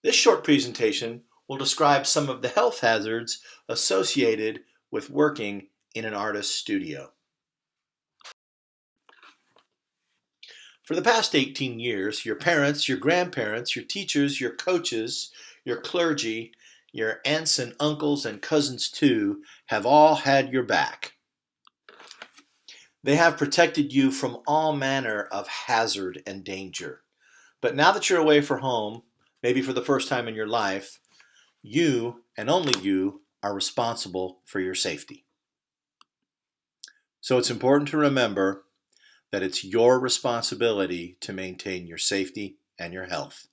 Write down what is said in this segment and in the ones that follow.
This short presentation will describe some of the health hazards associated with working in an artist's studio. For the past 18 years, your parents, your grandparents, your teachers, your coaches, your clergy, your aunts and uncles and cousins too, have all had your back. They have protected you from all manner of hazard and danger. But now that you're away from home, maybe for the first time in your life, you, and only you, are responsible for your safety. So it's important to remember that it's your responsibility to maintain your safety and your health.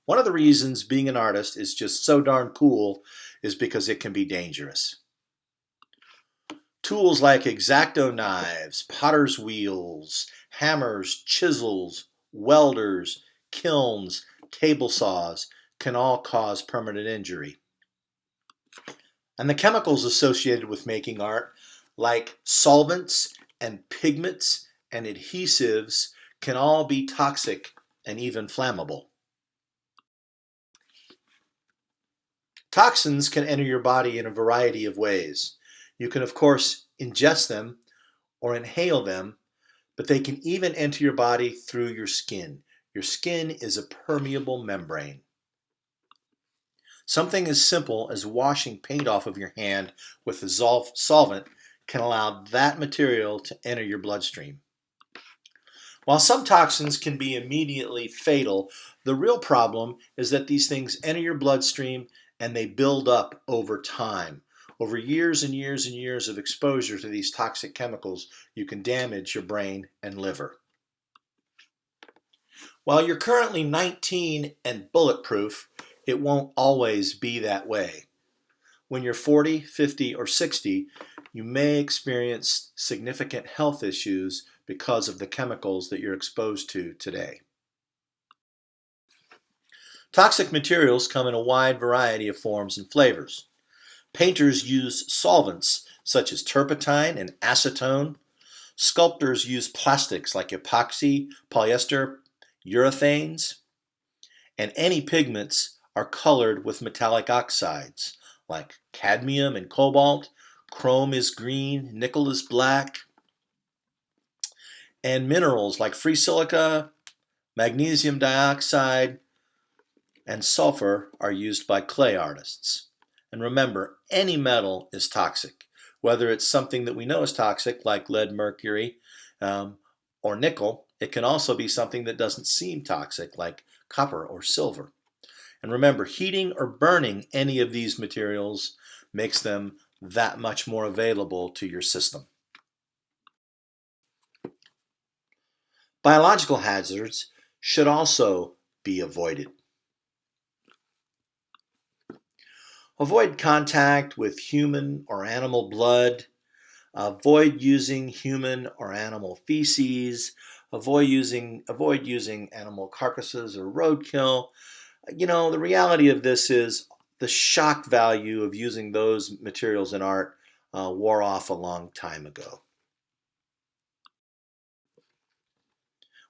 One of the reasons being an artist is just so darn cool is because it can be dangerous. Tools like X-Acto knives, potter's wheels, hammers, chisels, welders, kilns, table saws can all cause permanent injury. And the chemicals associated with making art, like solvents and pigments and adhesives, can all be toxic and even flammable. Toxins can enter your body in a variety of ways. You can, of course, ingest them or inhale them, but they can even enter your body through your skin. Your skin is a permeable membrane. Something as simple as washing paint off of your hand with a solvent can allow that material to enter your bloodstream. While some toxins can be immediately fatal, the real problem is that these things enter your bloodstream and they build up over time. Over years and years and years of exposure to these toxic chemicals, you can damage your brain and liver. While you're currently 19 and bulletproof, it won't always be that way. When you're 40, 50, or 60, you may experience significant health issues because of the chemicals that you're exposed to today. Toxic materials come in a wide variety of forms and flavors. Painters use solvents such as turpentine and acetone. Sculptors use plastics like epoxy, polyester, urethanes. And any pigments are colored with metallic oxides like cadmium and cobalt. Chrome is green, nickel is black. And minerals like free silica, magnesium dioxide, and sulfur are used by clay artists. And remember, any metal is toxic, whether it's something that we know is toxic like lead, mercury, or nickel. It can also be something that doesn't seem toxic like copper or silver. And remember, heating or burning any of these materials makes them that much more available to your system. Biological hazards should also be avoided. Avoid contact with human or animal blood. Avoid using human or animal feces. Avoid using animal carcasses or roadkill. You know, the reality of this is the shock value of using those materials in art wore off a long time ago.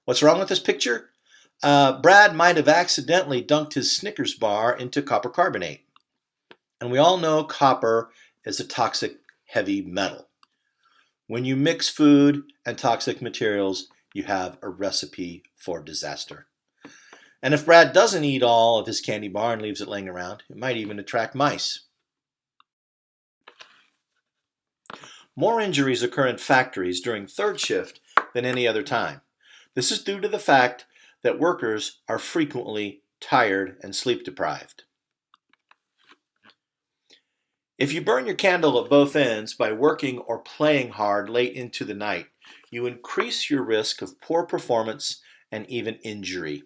What's wrong with this picture? Brad might have accidentally dunked his Snickers bar into copper carbonate. And we all know copper is a toxic heavy metal. When you mix food and toxic materials, you have a recipe for disaster. And if Brad doesn't eat all of his candy bar and leaves it laying around, it might even attract mice. More injuries occur in factories during third shift than any other time. This is due to the fact that workers are frequently tired and sleep deprived. If you burn your candle at both ends by working or playing hard late into the night, you increase your risk of poor performance and even injury.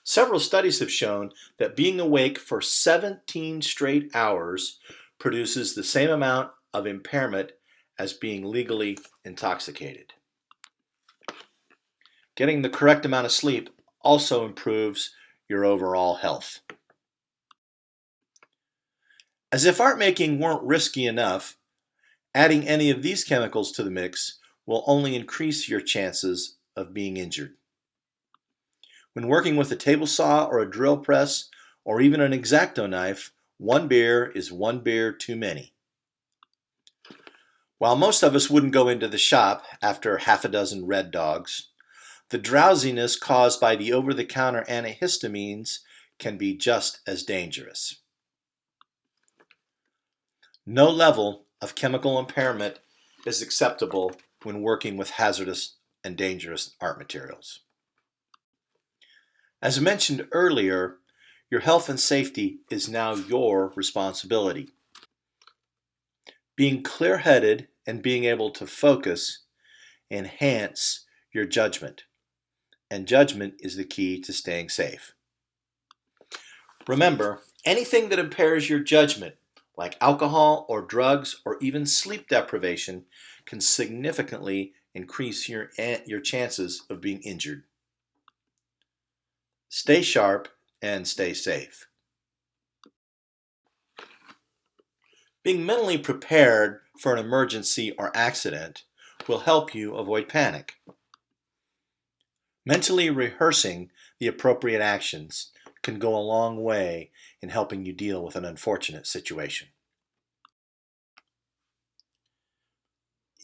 Several studies have shown that being awake for 17 straight hours produces the same amount of impairment as being legally intoxicated. Getting the correct amount of sleep also improves your overall health. As if art making weren't risky enough, adding any of these chemicals to the mix will only increase your chances of being injured. When working with a table saw or a drill press or even an X-Acto knife, one beer is one beer too many. While most of us wouldn't go into the shop after half a dozen Red Dogs, the drowsiness caused by the over-the-counter antihistamines can be just as dangerous. No level of chemical impairment is acceptable when working with hazardous and dangerous art materials. As mentioned earlier, your health and safety is now your responsibility. Being clear-headed and being able to focus enhance your judgment, and judgment is the key to staying safe. Remember, anything that impairs your judgment, like alcohol or drugs or even sleep deprivation, can significantly increase your chances of being injured. Stay sharp and stay safe. Being mentally prepared for an emergency or accident will help you avoid panic. Mentally rehearsing the appropriate actions can go a long way in helping you deal with an unfortunate situation.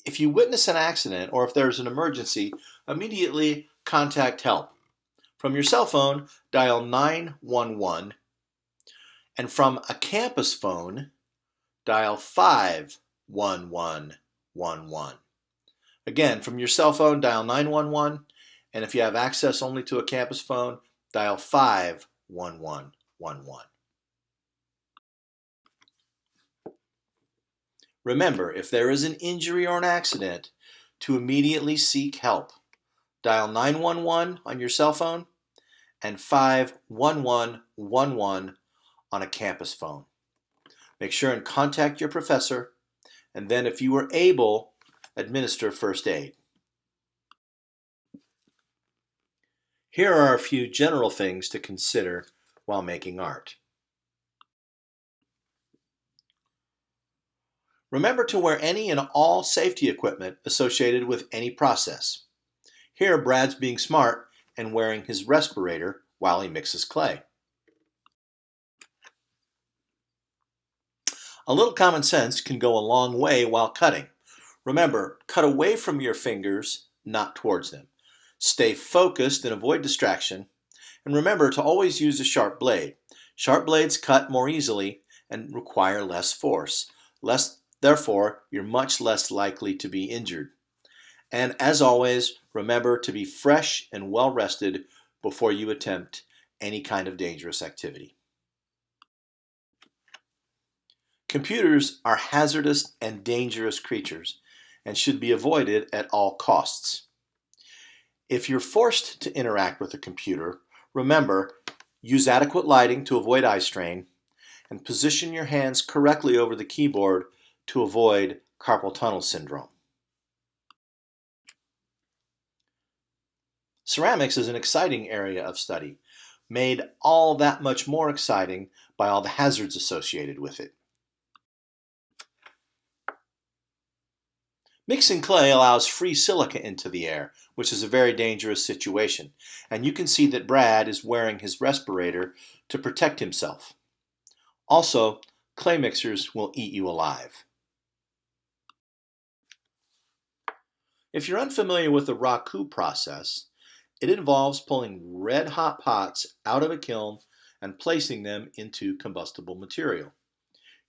If you witness an accident or if there's an emergency, immediately contact help. From your cell phone, dial 911, and from a campus phone, dial 51111. Again, from your cell phone, dial 911, and if you have access only to a campus phone, dial 51111. Remember, if there is an injury or an accident, to immediately seek help. Dial 911 on your cell phone and 51111 on a campus phone. Make sure and contact your professor, and then if you are able, administer first aid. Here are a few general things to consider while making art. Remember to wear any and all safety equipment associated with any process. Here, Brad's being smart and wearing his respirator while he mixes clay. A little common sense can go a long way while cutting. Remember, cut away from your fingers, not towards them. Stay focused and avoid distraction. And remember to always use a sharp blade. Sharp blades cut more easily and require less force. Therefore, you're much less likely to be injured. And as always, remember to be fresh and well rested before you attempt any kind of dangerous activity. Computers are hazardous and dangerous creatures and should be avoided at all costs. If you're forced to interact with a computer, remember, use adequate lighting to avoid eye strain, and position your hands correctly over the keyboard to avoid carpal tunnel syndrome. Ceramics is an exciting area of study, made all that much more exciting by all the hazards associated with it. Mixing clay allows free silica into the air, which is a very dangerous situation, and you can see that Brad is wearing his respirator to protect himself. Also, clay mixers will eat you alive. If you're unfamiliar with the raku process, it involves pulling red-hot pots out of a kiln and placing them into combustible material.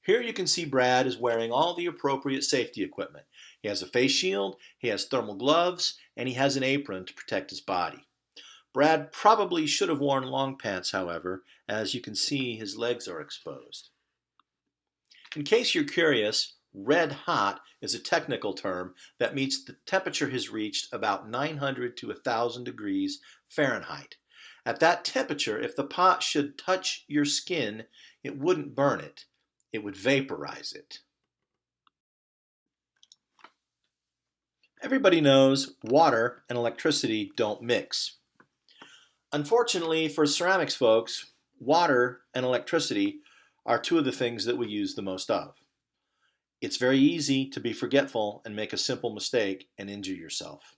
Here you can see Brad is wearing all the appropriate safety equipment. He has a face shield, he has thermal gloves, and he has an apron to protect his body. Brad probably should have worn long pants, however, as you can see his legs are exposed. In case you're curious, red hot is a technical term that means the temperature has reached about 900 to 1,000 degrees Fahrenheit. At that temperature, if the pot should touch your skin, it wouldn't burn it. It would vaporize it. Everybody knows water and electricity don't mix. Unfortunately for ceramics folks, water and electricity are two of the things that we use the most of. It's very easy to be forgetful and make a simple mistake and injure yourself.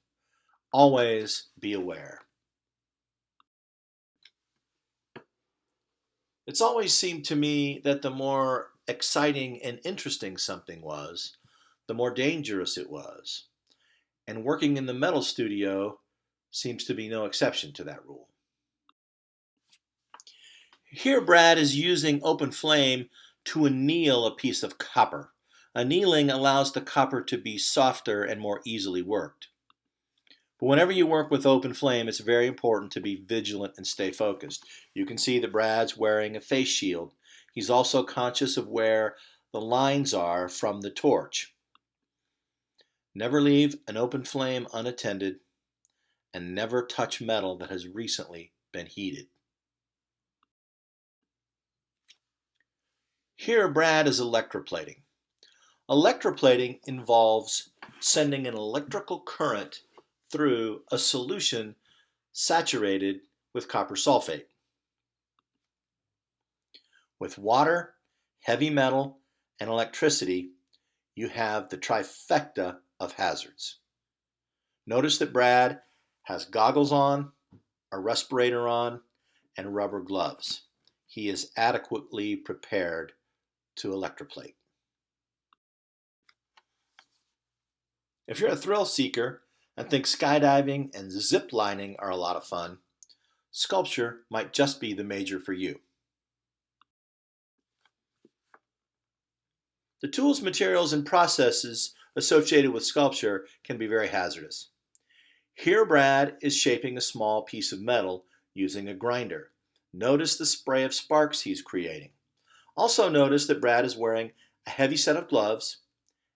Always be aware. It's always seemed to me that the more exciting and interesting something was, the more dangerous it was. And working in the metal studio seems to be no exception to that rule. Here, Brad is using open flame to anneal a piece of copper. Annealing allows the copper to be softer and more easily worked. But whenever you work with open flame, it's very important to be vigilant and stay focused. You can see that Brad's wearing a face shield. He's also conscious of where the lines are from the torch. Never leave an open flame unattended, and never touch metal that has recently been heated. Here, Brad is electroplating. Electroplating involves sending an electrical current through a solution saturated with copper sulfate. With water, heavy metal, and electricity, you have the trifecta of hazards. Notice that Brad has goggles on, a respirator on, and rubber gloves. He is adequately prepared to electroplate. If you're a thrill seeker and think skydiving and zip lining are a lot of fun, sculpture might just be the major for you. The tools, materials, and processes associated with sculpture can be very hazardous. Here, Brad is shaping a small piece of metal using a grinder. Notice the spray of sparks he's creating. Also notice that Brad is wearing a heavy set of gloves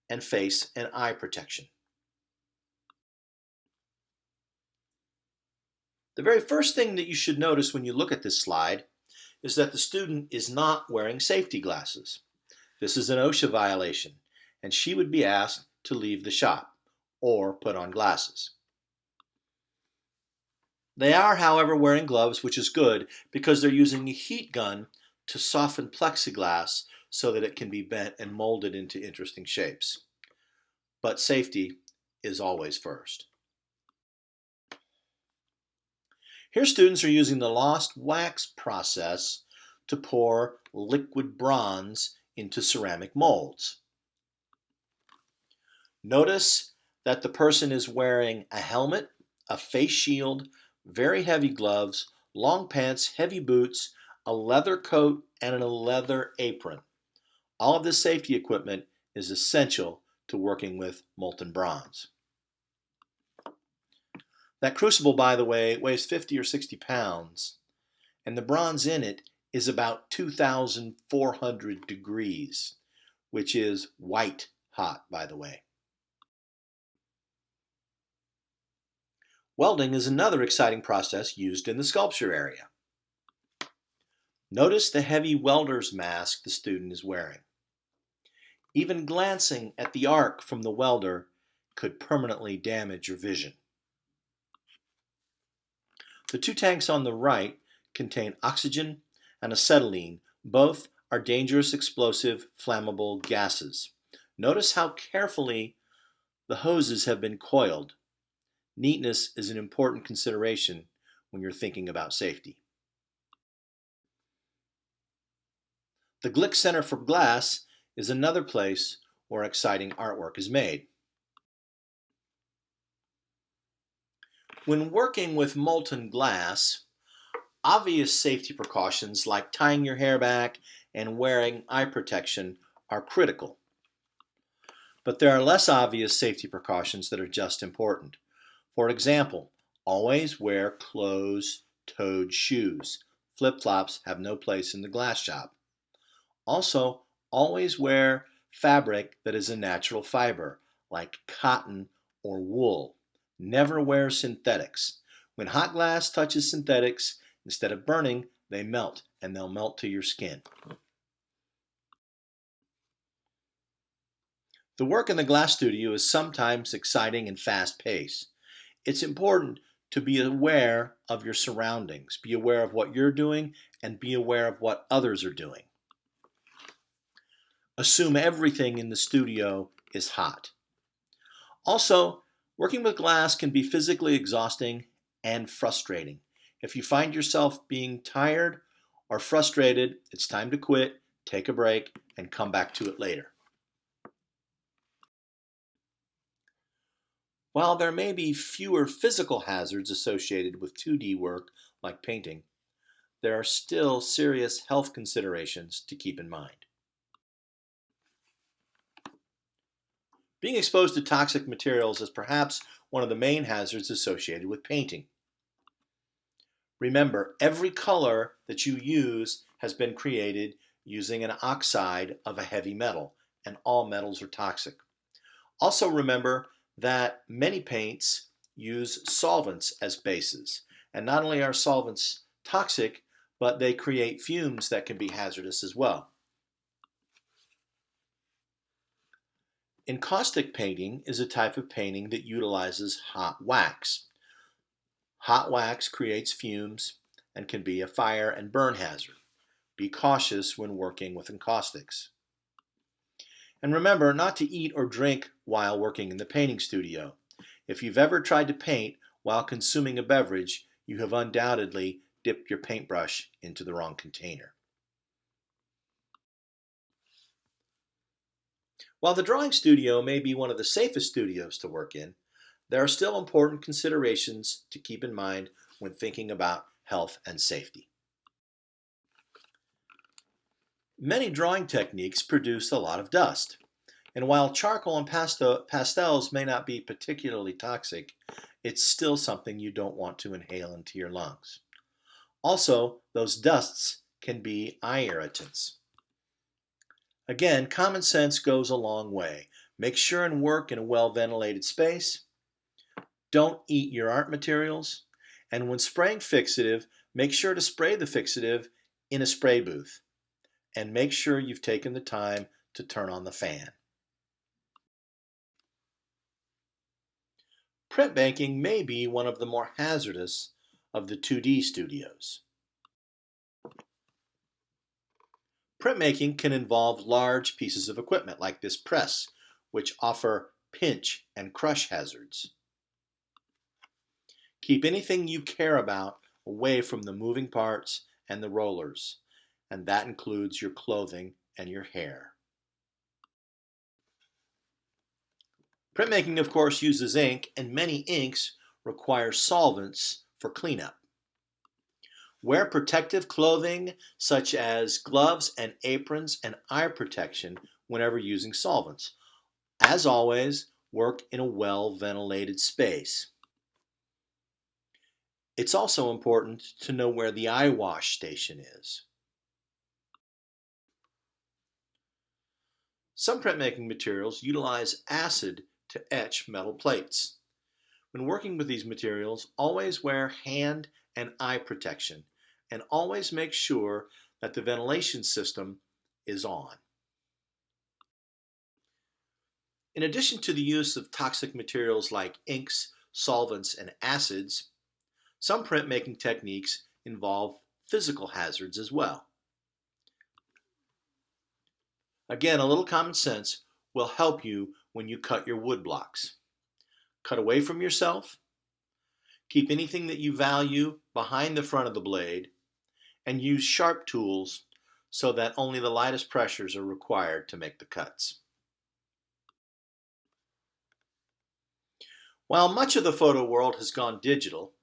and face and eye protection. The very first thing that you should notice when you look at this slide is that the student is not wearing safety glasses. This is an OSHA violation, and she would be asked to leave the shop or put on glasses. They are, however, wearing gloves, which is good because they're using a heat gun to soften plexiglass so that it can be bent and molded into interesting shapes. But safety is always first. Here, students are using the lost wax process to pour liquid bronze into ceramic molds. Notice that the person is wearing a helmet, a face shield, very heavy gloves, long pants, heavy boots, a leather coat, and a leather apron. All of this safety equipment is essential to working with molten bronze. That crucible, by the way, weighs 50 or 60 pounds, and the bronze in it is about 2,400 degrees, which is white hot, by the way. Welding is another exciting process used in the sculpture area. Notice the heavy welder's mask the student is wearing. Even glancing at the arc from the welder could permanently damage your vision. The two tanks on the right contain oxygen and acetylene. Both are dangerous, explosive, flammable gases. Notice how carefully the hoses have been coiled. Neatness is an important consideration when you're thinking about safety. The Glick Center for Glass is another place where exciting artwork is made. When working with molten glass, obvious safety precautions like tying your hair back and wearing eye protection are critical. But there are less obvious safety precautions that are just important. For example, always wear closed-toed shoes. Flip-flops have no place in the glass shop. Also, always wear fabric that is a natural fiber, like cotton or wool. Never wear synthetics. When hot glass touches synthetics, instead of burning, they melt, and they'll melt to your skin. The work in the glass studio is sometimes exciting and fast-paced. It's important to be aware of your surroundings, be aware of what you're doing, and be aware of what others are doing. Assume everything in the studio is hot. Also, working with glass can be physically exhausting and frustrating. If you find yourself being tired Or frustrated, it's time to quit, take a break, and come back to it later. While there may be fewer physical hazards associated with 2D work like painting, there are still serious health considerations to keep in mind. Being exposed to toxic materials is perhaps one of the main hazards associated with painting. Remember, every color that you use has been created using an oxide of a heavy metal, and all metals are toxic. Also remember that many paints use solvents as bases, and not only are solvents toxic, but they create fumes that can be hazardous as well. Encaustic painting is a type of painting that utilizes hot wax. Hot wax creates fumes and can be a fire and burn hazard. Be cautious when working with encaustics. And remember not to eat or drink while working in the painting studio. If you've ever tried to paint while consuming a beverage, you have undoubtedly dipped your paintbrush into the wrong container. While the drawing studio may be one of the safest studios to work in, there are still important considerations to keep in mind when thinking about health and safety. Many drawing techniques produce a lot of dust, and while charcoal and pastels may not be particularly toxic, it's still something you don't want to inhale into your lungs. Also, those dusts can be eye irritants. Again, common sense goes a long way. Make sure and work in a well-ventilated space. Don't eat your art materials. And when spraying fixative, make sure to spray the fixative in a spray booth. And make sure you've taken the time to turn on the fan. Printmaking may be one of the more hazardous of the 2D studios. Printmaking can involve large pieces of equipment like this press, which offer pinch and crush hazards. Keep anything you care about away from the moving parts and the rollers, and that includes your clothing and your hair. Printmaking, of course, uses ink, and many inks require solvents for cleanup. Wear protective clothing such as gloves and aprons and eye protection whenever using solvents. As always, work in a well-ventilated space. It's also important to know where the eye wash station is. Some printmaking materials utilize acid to etch metal plates. When working with these materials, always wear hand and eye protection, and always make sure that the ventilation system is on. In addition to the use of toxic materials like inks, solvents, and acids, some printmaking techniques involve physical hazards as well. Again, a little common sense will help you when you cut your wood blocks. Cut away from yourself, keep anything that you value behind the front of the blade, and use sharp tools so that only the lightest pressures are required to make the cuts. While much of the photo world has gone digital,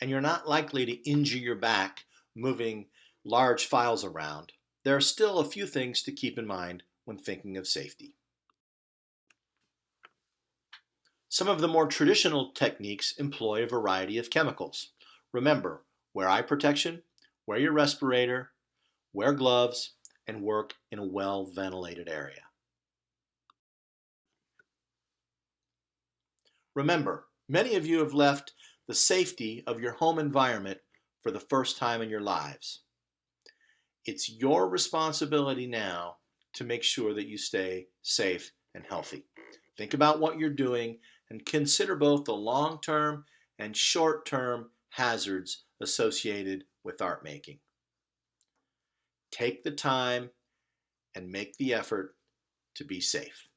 and you're not likely to injure your back moving large files around, there are still a few things to keep in mind when thinking of safety. Some of the more traditional techniques employ a variety of chemicals. Remember, wear eye protection, wear your respirator, wear gloves, and work in a well-ventilated area. Remember, many of you have left the safety of your home environment for the first time in your lives. It's your responsibility now to make sure that you stay safe and healthy. Think about what you're doing and consider both the long-term and short-term hazards associated with art making. Take the time and make the effort to be safe.